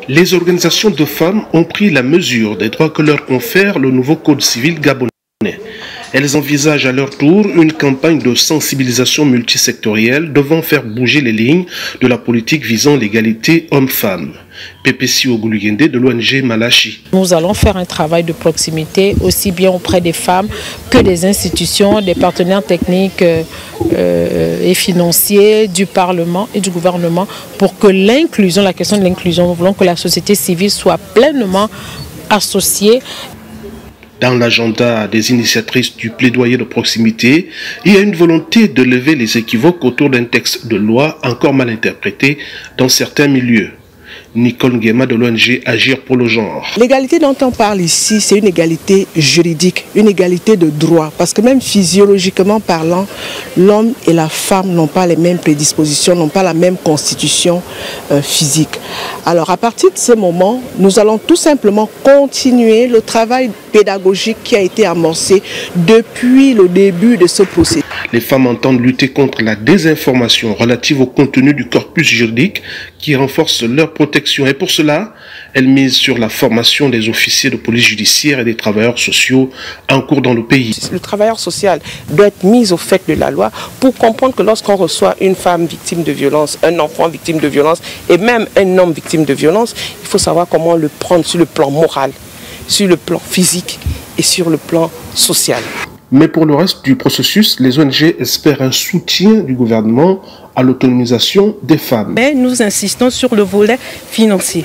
Les organisations de femmes ont pris la mesure des droits que leur confère le nouveau Code civil gabonais. Elles envisagent à leur tour une campagne de sensibilisation multisectorielle devant faire bouger les lignes de la politique visant l'égalité homme-femme. Pépessi Ogulugende de l'ONG Malachi. Nous allons faire un travail de proximité aussi bien auprès des femmes que des institutions, des partenaires techniques et financiers du Parlement et du gouvernement pour que l'inclusion, la question de l'inclusion, nous voulons que la société civile soit pleinement associée. Dans l'agenda des initiatrices du plaidoyer de proximité, il y a une volonté de lever les équivoques autour d'un texte de loi encore mal interprété dans certains milieux. Nicole Nguema de l'ONG Agir pour le genre. L'égalité dont on parle ici, c'est une égalité juridique, une égalité de droit. Parce que même physiologiquement parlant, l'homme et la femme n'ont pas les mêmes prédispositions, n'ont pas la même constitution physique. Alors à partir de ce moment, nous allons tout simplement continuer le travail pédagogique qui a été amorcé depuis le début de ce processus. Les femmes entendent lutter contre la désinformation relative au contenu du corpus juridique qui renforce leur protection. Et pour cela, elles misent sur la formation des officiers de police judiciaire et des travailleurs sociaux en cours dans le pays. Le travailleur social doit être mis au fait de la loi pour comprendre que lorsqu'on reçoit une femme victime de violence, un enfant victime de violence et même un homme victime de violence, il faut savoir comment le prendre sur le plan moral, sur le plan physique et sur le plan social. Mais pour le reste du processus, les ONG espèrent un soutien du gouvernement à l'autonomisation des femmes. Mais nous insistons sur le volet financier.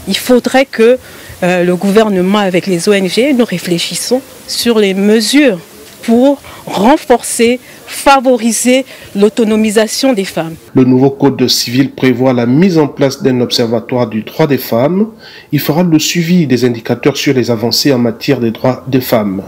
Il faudrait que le gouvernement, avec les ONG, nous réfléchissons sur les mesures pour renforcer, favoriser l'autonomisation des femmes. Le nouveau Code civil prévoit la mise en place d'un observatoire du droit des femmes. Il fera le suivi des indicateurs sur les avancées en matière des droits des femmes.